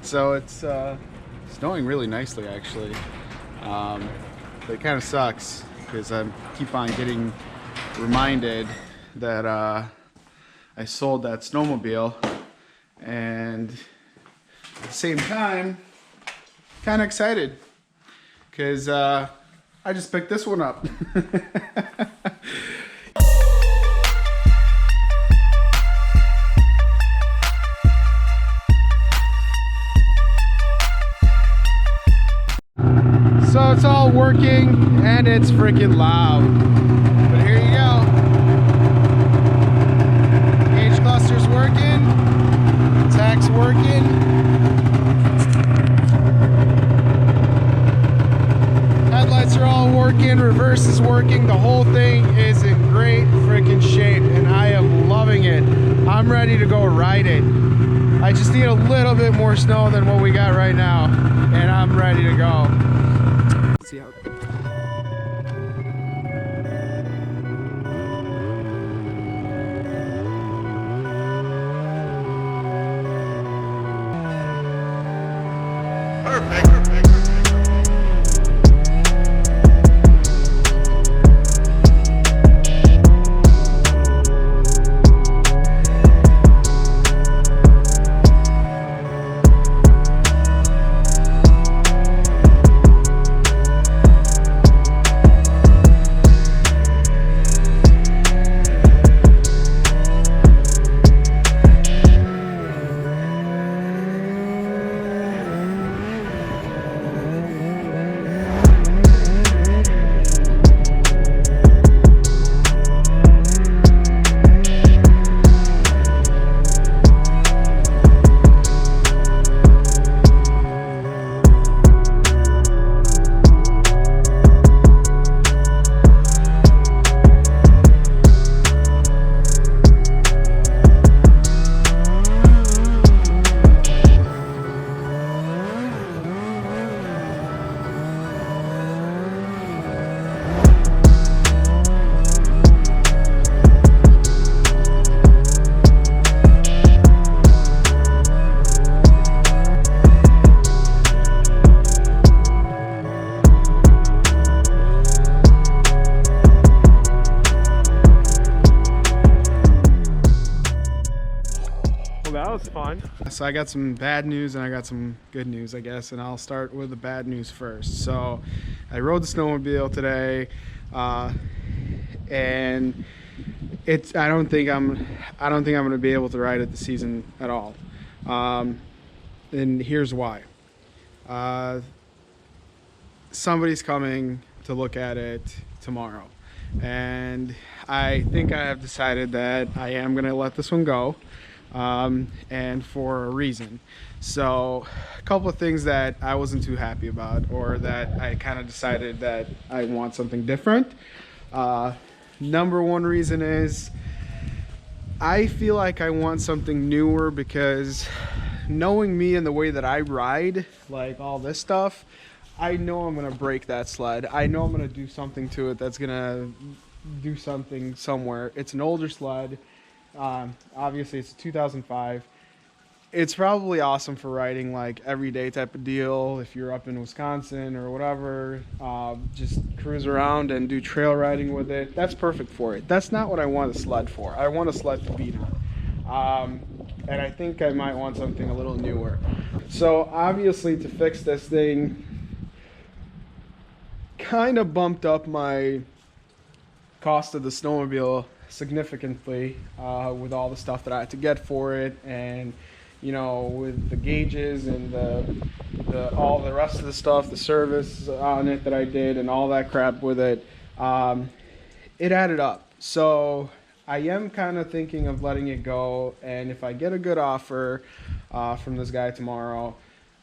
So it's snowing really nicely actually. But it kind of sucks because I keep on getting reminded that I sold that snowmobile, and at the same time kind of excited because I just picked this one up. So it's all working and it's freaking loud. But here you go. Gauge cluster's working. Etec's working. Headlights are all working. Reverse is working. The whole thing is in great freaking shape and I am loving it. I'm ready to go ride it. I just need a little bit more snow than what we got right now and I'm ready to go. See how perfect. That was fun. So I got some bad news and I got some good news, I guess, and I'll start with the bad news first. So I rode the snowmobile today, and I don't think I'm gonna be able to ride it this season at all. And here's why. Somebody's coming to look at it tomorrow, and I think I have decided that I am gonna let this one go. And for a reason. So a couple of things that I wasn't too happy about, or that I kind of decided that I want something different. Number one reason is I feel like I want something newer, because knowing me and the way that I ride, like all this stuff, I know I'm gonna break that sled. I know I'm gonna do something to it that's gonna do something somewhere. It's an older sled. Obviously it's 2005. It's probably awesome for riding like everyday type of deal. If you're up in Wisconsin or whatever, just cruise around and do trail riding with it. That's perfect for it. That's not what I want a sled for. I want a sled to beat on. And I think I might want something a little newer. So obviously, to fix this thing, kind of bumped up my cost of the snowmobile significantly, with all the stuff that I had to get for it, and you know, with the gauges and all the rest of the stuff, the service on it that I did and all that crap with it, it added up. So I am kind of thinking of letting it go, and if I get a good offer from this guy tomorrow,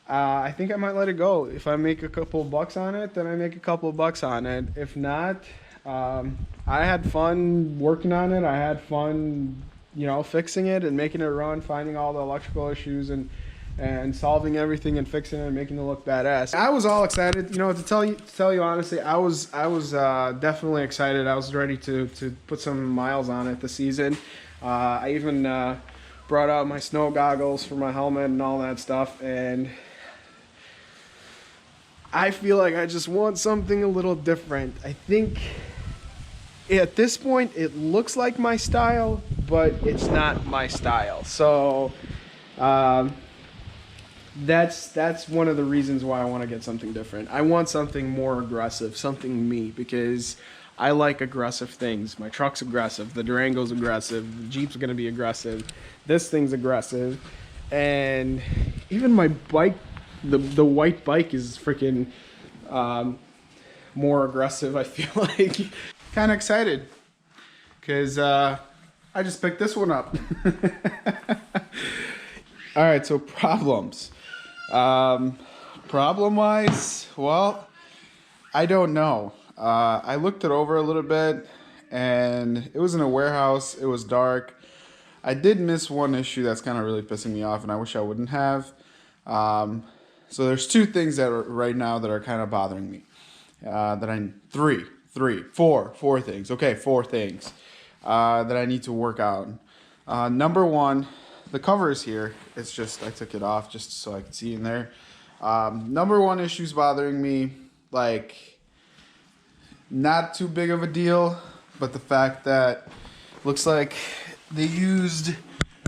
I think I might let it go. If I make a couple of bucks on it, then I make a couple of bucks on it. If not, I had fun working on it. I had fun, you know, fixing it and making it run, finding all the electrical issues and solving everything and fixing it and making it look badass. I was all excited, you know, to tell you honestly, I was definitely excited. I was ready to put some miles on it this season. I even brought out my snow goggles for my helmet and all that stuff, and I feel like I just want something a little different. I think at this point it looks like my style, but it's not my style. So that's one of the reasons why I want to get something different. I want something more aggressive, something me, because I like aggressive things. My truck's aggressive, the Durango's aggressive, the Jeep's gonna be aggressive, this thing's aggressive, and even my bike, the white bike is freaking more aggressive, I feel like. Kind of excited because I just picked this one up. All right, so problems. Problem-wise, well, I don't know. I looked it over a little bit, and it was in a warehouse. It was dark. I did miss one issue that's kind of really pissing me off, and I wish I wouldn't have. So there's two things that are right now that are kind of bothering me. Four things. Okay, four things that I need to work out. Number one, the cover is here. It's just, I took it off just so I could see in there. Number one issue's bothering me, like, not too big of a deal, but the fact that looks like they used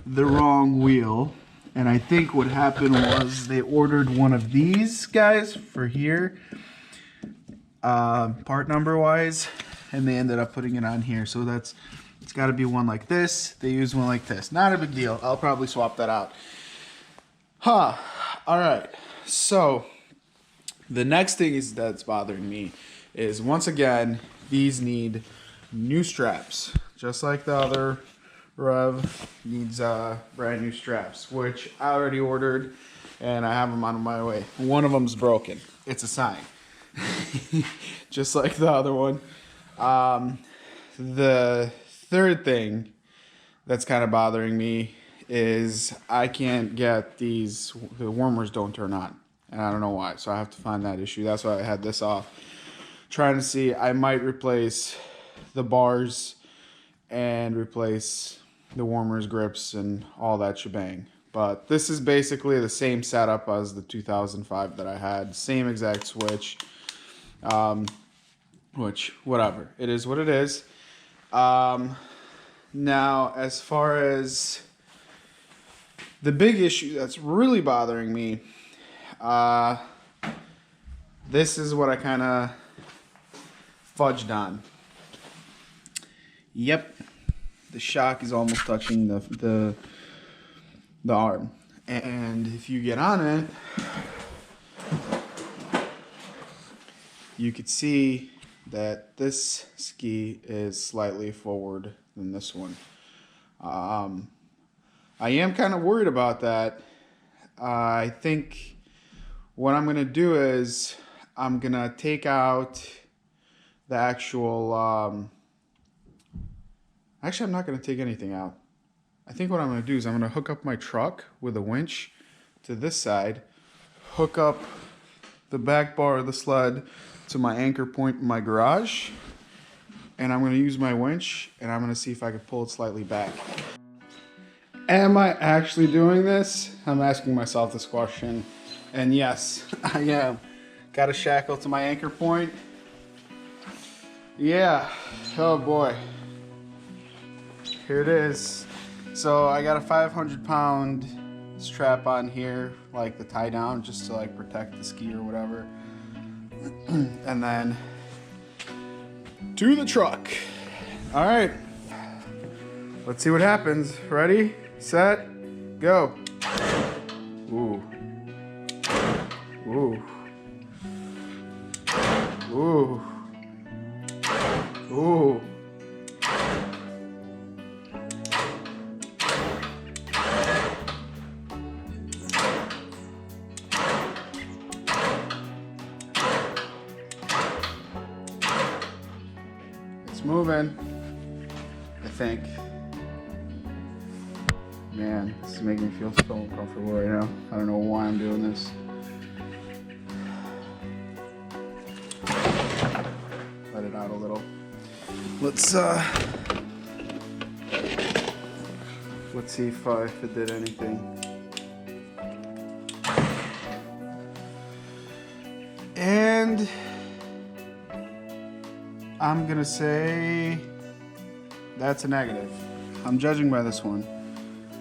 the wrong wheel. And I think what happened was they ordered one of these guys for here, part number wise, and they ended up putting it on here. So it's got to be one like this. They used one like this. Not a big deal. I'll probably swap that out. All right. So the next thing that's bothering me is, once again, these need new straps, just like the other Rev needs brand new straps, which I already ordered and I have them on my way. One of them's broken. It's a sign. Just like the other one. The third thing that's kind of bothering me is I can't get the warmers don't turn on, and I don't know why, so I have to find that issue. That's why I had this off, trying to see. I might replace the bars and replace the warmers, grips, and all that shebang. But this is basically the same setup as the 2005 that I had. Same exact switch. Which, whatever. It is what it is. Now, as far as the big issue that's really bothering me, this is what I kind of fudged on. Yep. The shock is almost touching the arm, and if you get on it, you could see that this ski is slightly forward than this one. I am kind of worried about that. I think what I'm gonna do is I'm gonna take out the actual actually, I'm not going to take anything out. I think what I'm going to do is I'm going to hook up my truck with a winch to this side, hook up the back bar of the sled to my anchor point in my garage, and I'm going to use my winch, and I'm going to see if I can pull it slightly back. Am I actually doing this? I'm asking myself this question, and yes, I am. Got a shackle to my anchor point. Yeah, oh boy. Here it is. So I got a 500-pound strap on here, like the tie down, just to like protect the ski or whatever. And then to the truck. All right, let's see what happens. Ready, set, go. Ooh. Ooh. Ooh. Ooh. Moving, I think. Man, this is making me feel so uncomfortable right now. I don't know why I'm doing this. Let it out a little. Let's Let's see if it did anything. And I'm gonna say that's a negative. I'm judging by this one.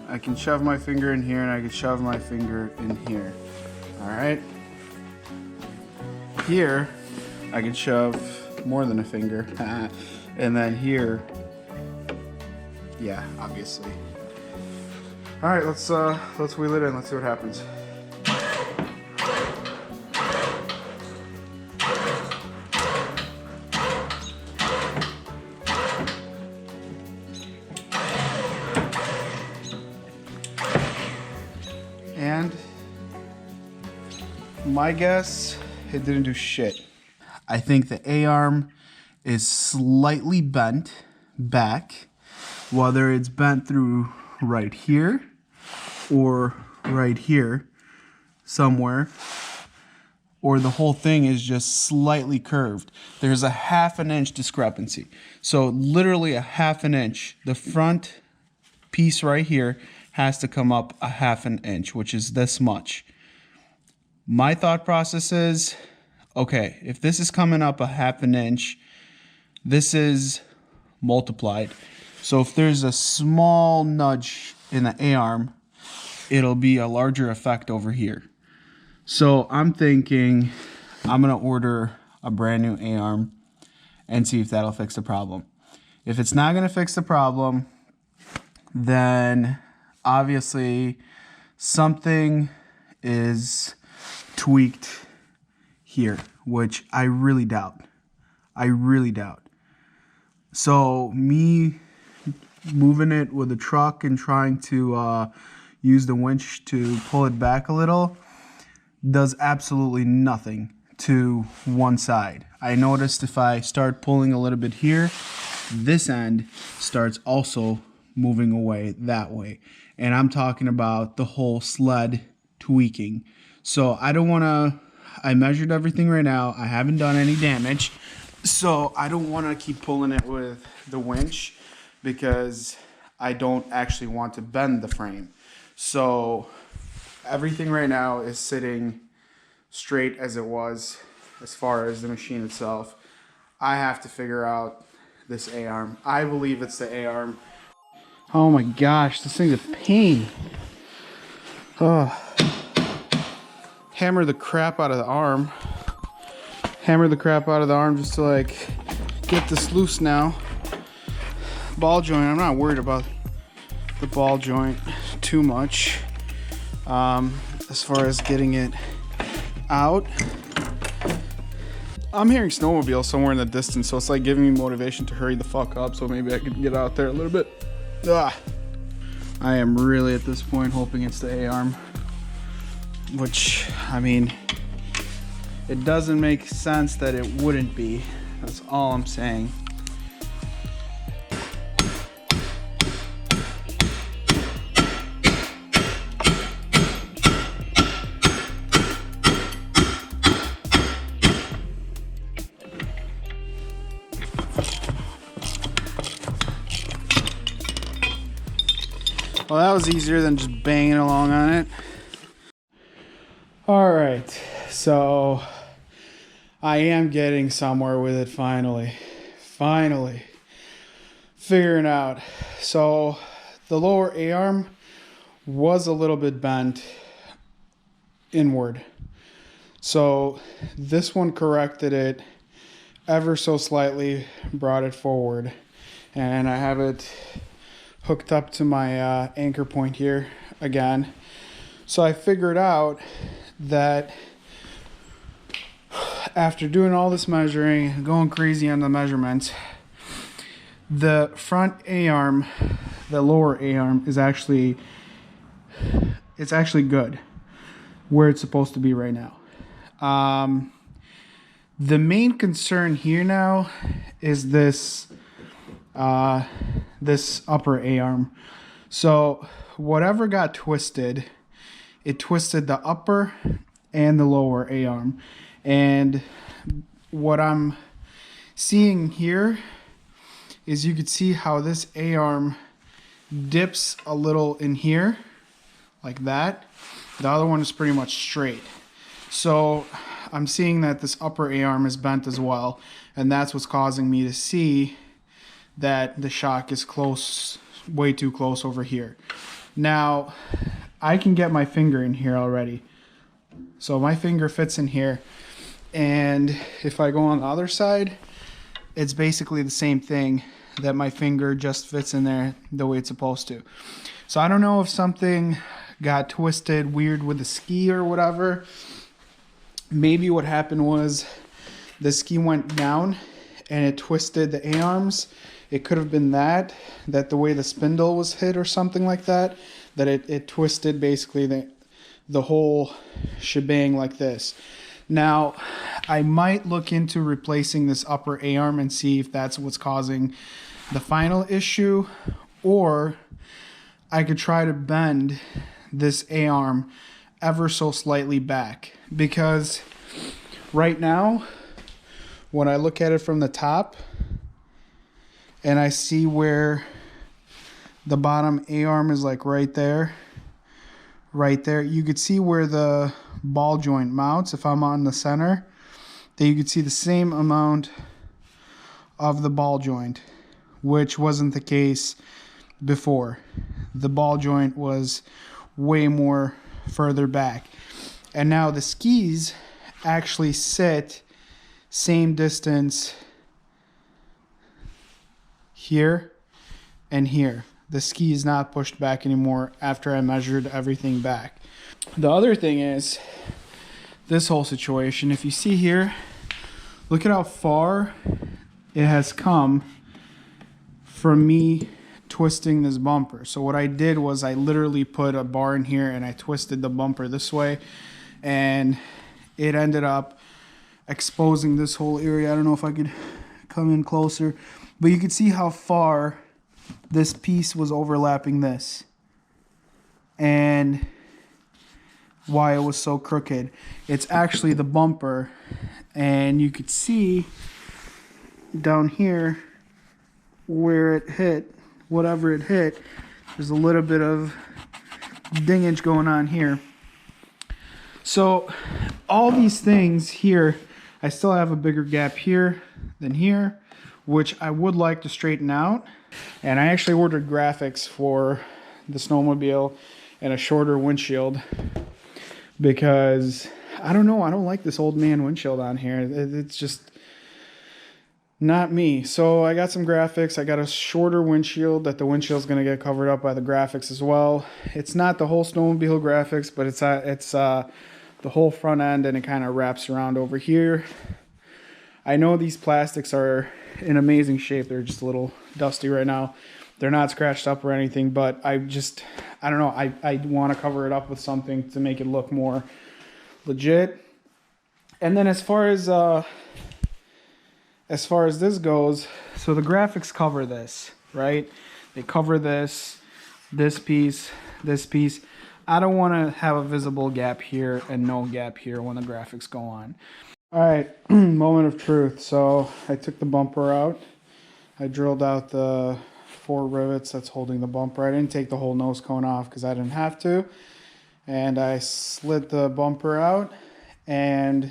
I can shove my finger in here and I can shove my finger in here. All right. Here, I can shove more than a finger. And then here, yeah, obviously. All right, let's wheel it in. Let's see what happens. And my guess, it didn't do shit. I think the A-arm is slightly bent back, whether it's bent through right here or right here somewhere, or the whole thing is just slightly curved. There's a 1/2 inch discrepancy. So literally a 1/2 inch. The front piece right here has to come up a 1/2 inch, which is this much. My thought process is, okay, if this is coming up a 1/2 inch, this is multiplied. So if there's a small nudge in the A-arm, it'll be a larger effect over here. So I'm thinking I'm gonna order a brand new A-arm and see if that'll fix the problem. If it's not gonna fix the problem, then obviously something is tweaked here, which I really doubt. I really doubt. So me moving it with the truck and trying to use the winch to pull it back a little does absolutely nothing to one side. I noticed if I start pulling a little bit here, this end starts also moving away that way. And I'm talking about the whole sled tweaking. So I don't want to, I measured everything right now. I haven't done any damage. So I don't want to keep pulling it with the winch because I don't actually want to bend the frame. So everything right now is sitting straight as it was as far as the machine itself. I have to figure out this A-arm. I believe it's the A-arm. Oh my gosh, this thing's a pain. Oh. Hammer the crap out of the arm. Hammer the crap out of the arm just to like get this loose now. Ball joint, I'm not worried about the ball joint too much. As far as getting it out. I'm hearing Snowmobile somewhere in the distance, so it's like giving me motivation to hurry the fuck up so maybe I could get out there a little bit. Ugh. I am really at this point hoping it's the A-arm, which, I mean, it doesn't make sense that it wouldn't be. That's all I'm saying. Well, that was easier than just banging along on it. All right, so I am getting somewhere with it finally. Finally figuring out. So the lower A-arm was a little bit bent inward. So this one corrected it ever so slightly, brought it forward. And I have it hooked up to my anchor point here again. So I figured out that after doing all this measuring, going crazy on the measurements, the front A-arm, the lower A-arm is actually, it's actually good where it's supposed to be right now. The main concern here now is this this upper A-arm. So whatever got twisted, it twisted the upper and the lower A-arm. And what I'm seeing here is you could see how this A-arm dips a little in here like that. The other one is pretty much straight. So I'm seeing that this upper A-arm is bent as well, and that's what's causing me to see that the shock is close, way too close over here. Now, I can get my finger in here already. So my finger fits in here, and if I go on the other side, it's basically the same thing, that my finger just fits in there the way it's supposed to. So I don't know if something got twisted weird with the ski or whatever. Maybe what happened was the ski went down and it twisted the A-arms. It could have been that the way the spindle was hit or something like that, that it twisted basically the whole shebang like this. Now, I might look into replacing this upper A-arm and see if that's what's causing the final issue, or I could try to bend this A-arm ever so slightly back, because right now when I look at it from the top and I see where the bottom A-arm is like right there, you could see where the ball joint mounts. If I'm on the center, then you could see the same amount of the ball joint, which wasn't the case before. The ball joint was way more further back, and now the skis actually sit same distance here and here. The ski is not pushed back anymore after I measured everything back. The other thing is this whole situation. If you see here, look at how far it has come from me twisting this bumper. So what I did was I literally put a bar in here and I twisted the bumper this way, and it ended up exposing this whole area. I don't know if I could come in closer, but you could see how far this piece was overlapping this and why it was so crooked. It's actually the bumper, and you could see down here where it hit, whatever it hit, there's a little bit of dingage going on here. So all these things here, I still have a bigger gap here than here, which I would like to straighten out. And I actually ordered graphics for the snowmobile and a shorter windshield, because I don't know, I don't like this old man windshield on here. It's just not me. So I got some graphics. I got a shorter windshield that the windshield's going to get covered up by the graphics as well. It's not the whole snowmobile graphics, but it's the whole front end, and it kind of wraps around over here. I know these plastics are in amazing shape. They're just a little dusty right now. They're not scratched up or anything, but I don't know. I want to cover it up with something to make it look more legit. And then as far as this goes, so the graphics cover this, right? They cover this piece, this piece. I don't want to have a visible gap here and no gap here when the graphics go on. All right, moment of truth. So I took the bumper out. I drilled out the 4 rivets that's holding the bumper. I didn't take the whole nose cone off because I didn't have to. And I slid the bumper out, and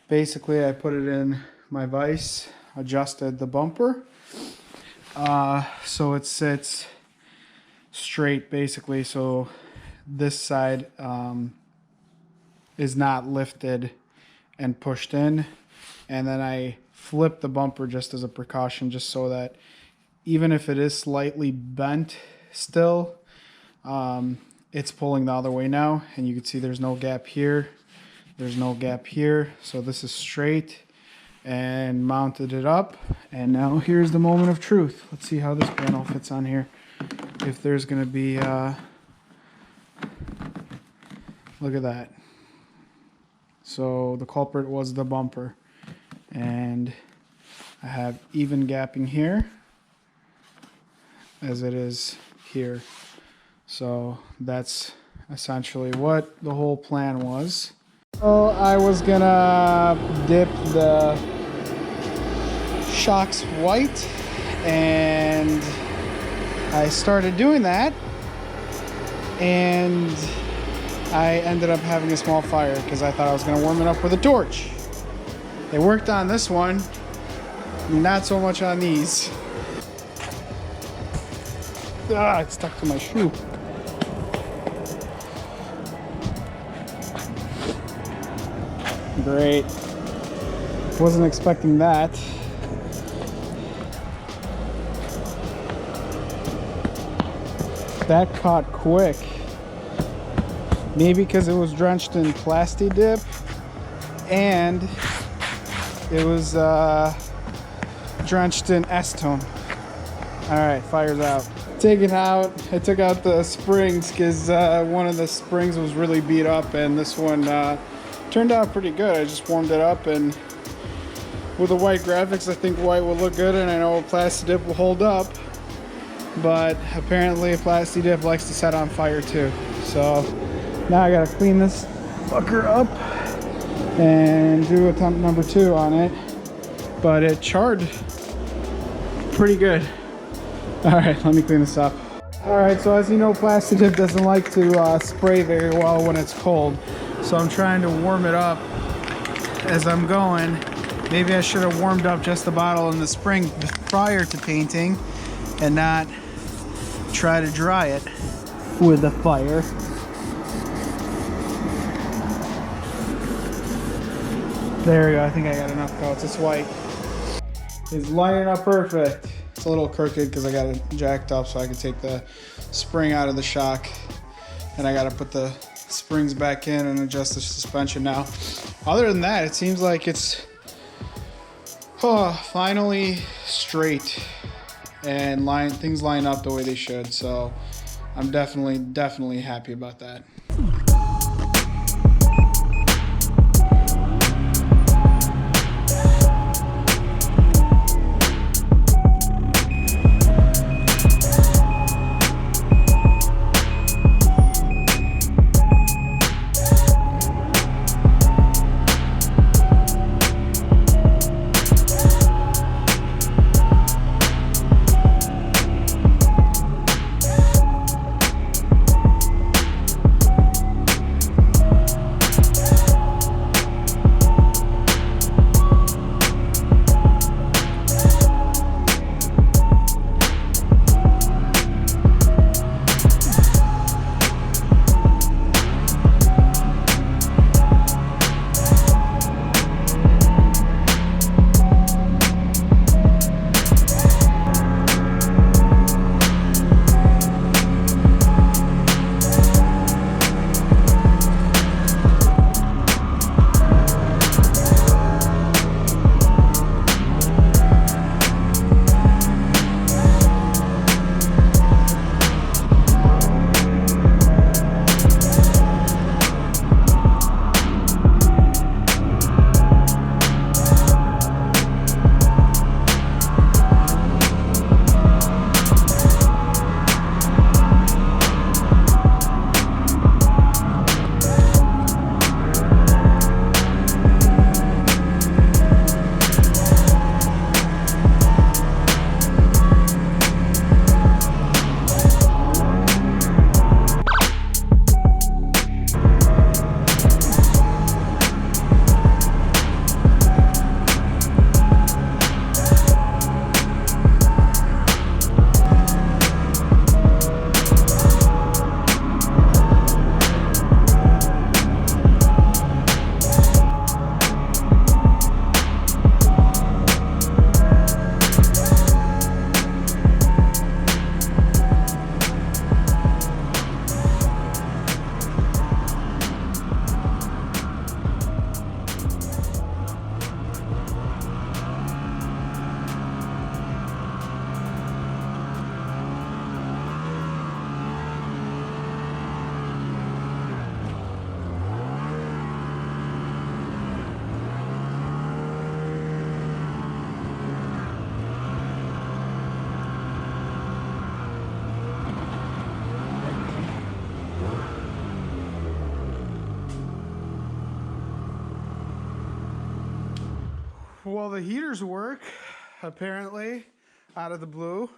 basically I put it in my vise, adjusted the bumper so it sits straight basically, so this side is not lifted and pushed in. And then I flip the bumper just as a precaution, just so that even if it is slightly bent still, it's pulling the other way now. And you can see there's no gap here, there's no gap here, so this is straight. And mounted it up, and now here's the moment of truth. Let's see how this panel fits on here. If there's gonna be look at that. So the culprit was the bumper, and I have even gapping here as it is here. So that's essentially what the whole plan was. So I was gonna dip the shocks white and I started doing that, and I ended up having a small fire because I thought I was going to warm it up with a torch. It worked on this one, not so much on these. Ah, it stuck to my shoe. Great. Wasn't expecting that. That caught quick. Maybe because it was drenched in Plasti Dip and it was drenched in acetone. All right, fire's out. Take it out. I took out the springs because one of the springs was really beat up, and this one turned out pretty good. I just warmed it up, and with the white graphics, I think white will look good, and I know Plasti Dip will hold up. But apparently Plasti Dip likes to set on fire too. So now I gotta clean this fucker up and do attempt number 2 on it. But it charred pretty good. All right, let me clean this up. All right, so as you know, Plasti Dip doesn't like to spray very well when it's cold. So I'm trying to warm it up as I'm going. Maybe I should have warmed up just the bottle in the spring prior to painting and not try to dry it with the fire. There we go, I think I got enough coats. It's white. It's lining up perfect. It's a little crooked because I got it jacked up so I can take the spring out of the shock. And I got to put the springs back in and adjust the suspension now. Other than that, it seems like it's finally straight and things line up the way they should. So I'm definitely happy about that. Well, the heaters work, apparently, out of the blue.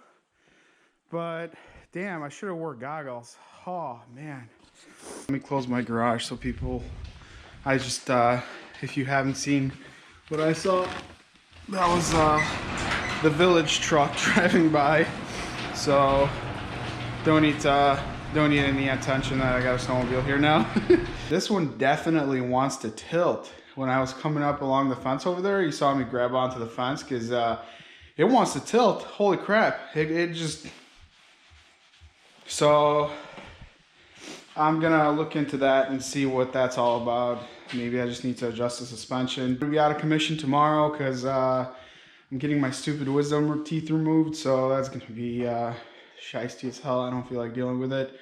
but damn, I should have wore goggles. Oh man. Let me close my garage so people, I just, if you haven't seen what I saw, that was the village truck driving by. So don't need any attention that I got a snowmobile here now. This one definitely wants to tilt. When I was coming up along the fence over there, you saw me grab onto the fence because it wants to tilt. Holy crap. It just... So I'm gonna look into that and see what that's all about. Maybe I just need to adjust the suspension. We'll be out of commission tomorrow because I'm getting my stupid wisdom teeth removed, so that's gonna be shiesty as hell. I don't feel like dealing with it,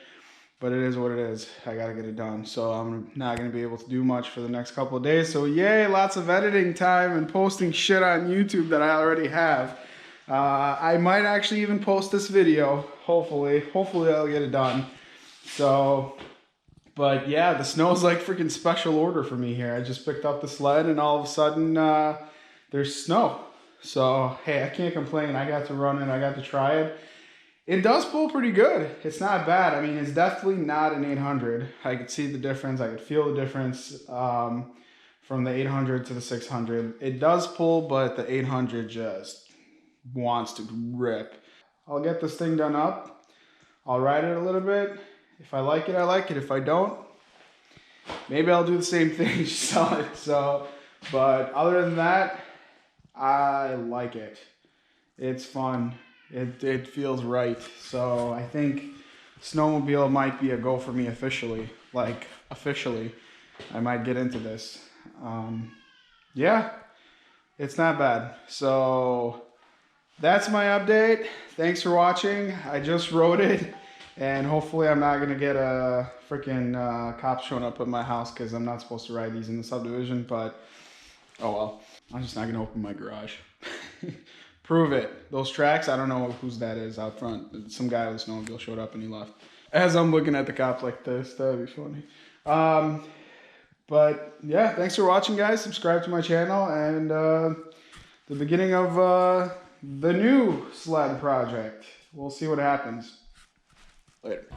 but it is what it is. I gotta get it done. So I'm not gonna be able to do much for the next couple of days. So yay, lots of editing time and posting shit on YouTube that I already have. I might actually even post this video, hopefully I'll get it done. So, but yeah, the snow's like freaking special order for me here. I just picked up the sled and all of a sudden there's snow. So hey, I can't complain. I got to run it, I got to try it. It does pull pretty good. It's not bad. I mean, it's definitely not an 800. I could see the difference. I could feel the difference from the 800 to the 600. It does pull, but the 800 just wants to rip. I'll get this thing done up. I'll ride it a little bit. If I like it, I like it. If I don't, maybe I'll do the same thing, sell it. So, but other than that, I like it. It's fun. It feels right. So I think snowmobile might be a go for me officially. Like officially, I might get into this. Yeah, it's not bad. So that's my update. Thanks for watching. I just rode it, and hopefully I'm not gonna get a freaking cop showing up at my house because I'm not supposed to ride these in the subdivision. But oh well. I'm just not gonna open my garage. Prove it. Those tracks, I don't know whose that is out front. Some guy with a snowmobile showed up and he left. As I'm looking at the cops like this, that'd be funny. But yeah, thanks for watching, guys. Subscribe to my channel and the beginning of the new sled project. We'll see what happens. Later.